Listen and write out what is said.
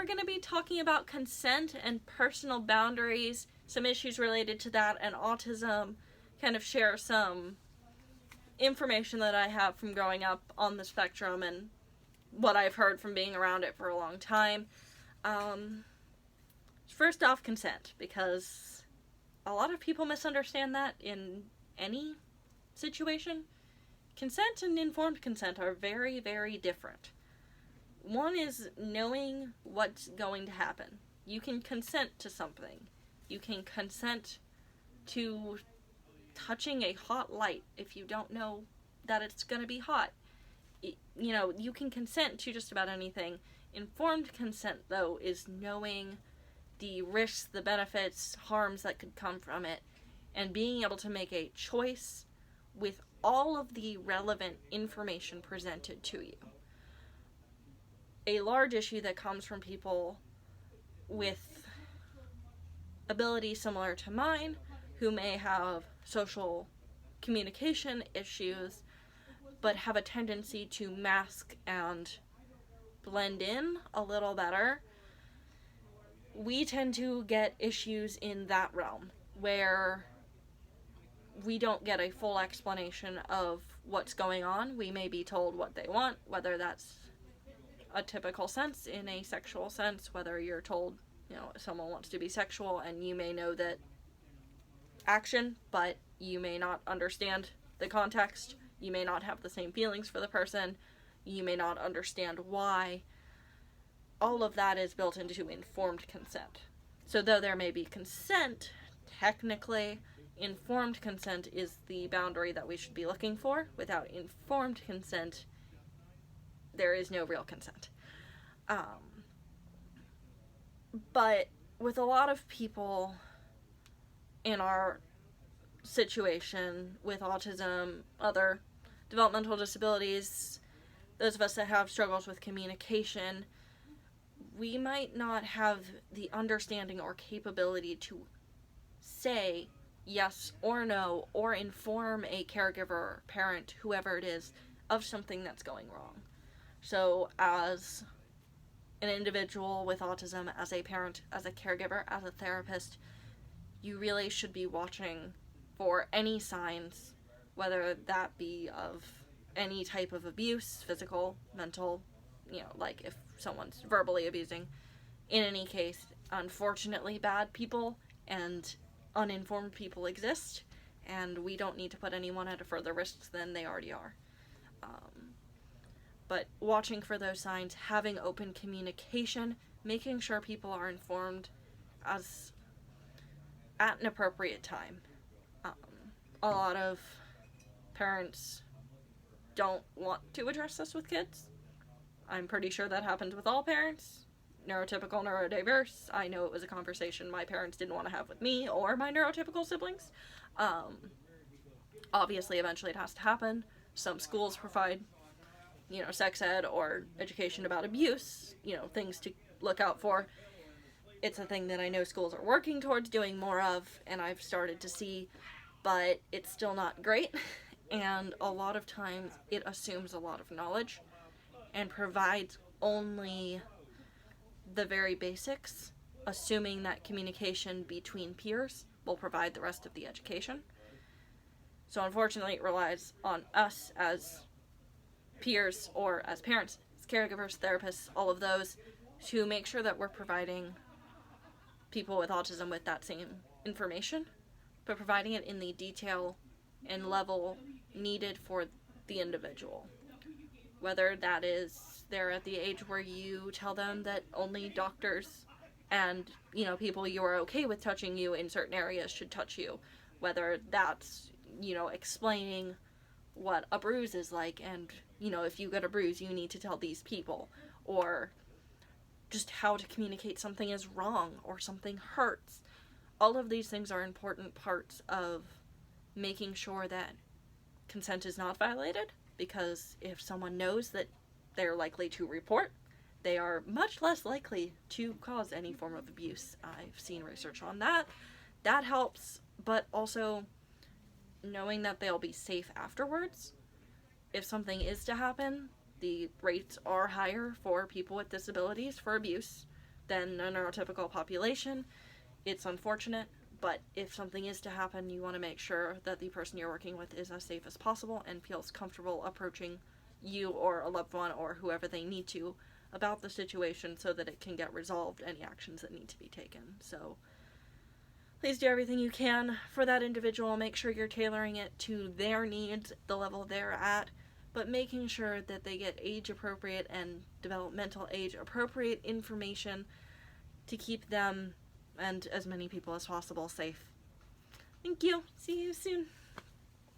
we're going to be talking about consent and personal boundaries, some issues related to that, and autism, kind of share some information that I have from growing up on the spectrum and what I've heard from being around it for a long time. First off, consent, because a lot of people misunderstand that in any situation. Consent and informed consent are very, very different. One is knowing what's going to happen. You can consent to something. You can consent to touching a hot light if you don't know that it's going to be hot. You can consent to just about anything. Informed consent, though, is knowing the risks, the benefits, harms that could come from it, and being able to make a choice with all of the relevant information presented to you. A large issue that comes from people with abilities similar to mine, who may have social communication issues, but have a tendency to mask and blend in a little better, we tend to get issues in that realm, where we don't get a full explanation of what's going on. We may be told what they want, whether that's a typical sense in a sexual sense, whether you're told, someone wants to be sexual, and you may know that action, but you may not understand the context. You may not have the same feelings for the person. You may not understand why. All of that is built into informed consent. So though there may be consent, technically, informed consent is the boundary that we should be looking for. Without informed consent, there is no real consent. But with a lot of people in our situation with autism, other developmental disabilities, those of us that have struggles with communication, we might not have the understanding or capability to say yes or no, or inform a caregiver, parent, whoever it is, of something that's going wrong. So as an individual with autism, as a parent, as a caregiver, as a therapist, you really should be watching for any signs, whether that be of any type of abuse, physical, mental, like if someone's verbally abusing. In any case, unfortunately, bad people and uninformed people exist, and we don't need to put anyone at a further risk than they already are. But watching for those signs, having open communication, making sure people are informed at an appropriate time. A lot of parents don't want to address this with kids. I'm pretty sure that happens with all parents. Neurotypical, neurodiverse. I know it was a conversation my parents didn't want to have with me or my neurotypical siblings. Obviously, eventually it has to happen. Some schools provide, sex ed or education about abuse, things to look out for. It's a thing that I know schools are working towards doing more of, and I've started to see, but it's still not great. And a lot of times it assumes a lot of knowledge and provides only the very basics, assuming that communication between peers will provide the rest of the education. So unfortunately, it relies on us as peers or as parents, as caregivers, therapists, all of those, to make sure that we're providing people with autism with that same information, but providing it in the detail and level needed for the individual. Whether that is they're at the age where you tell them that only doctors and, people you are okay with touching you in certain areas should touch you. Whether that's, explaining what a bruise is like, and, if you get a bruise, you need to tell these people. Or just how to communicate something is wrong or something hurts. All of these things are important parts of making sure that consent is not violated, because if someone knows that they're likely to report, they are much less likely to cause any form of abuse. I've seen research on that. That helps, but also knowing that they'll be safe afterwards. If something is to happen, the rates are higher for people with disabilities for abuse. than a neurotypical population. It's unfortunate, but if something is to happen, you want to make sure that the person you're working with is as safe as possible and feels comfortable approaching you or a loved one or whoever they need to about the situation so that it can get resolved, any actions that need to be taken. So please do everything you can for that individual. Make sure you're tailoring it to their needs, the level they're at, but making sure that they get age-appropriate and developmental age-appropriate information to keep them and as many people as possible safe. Thank you. See you soon.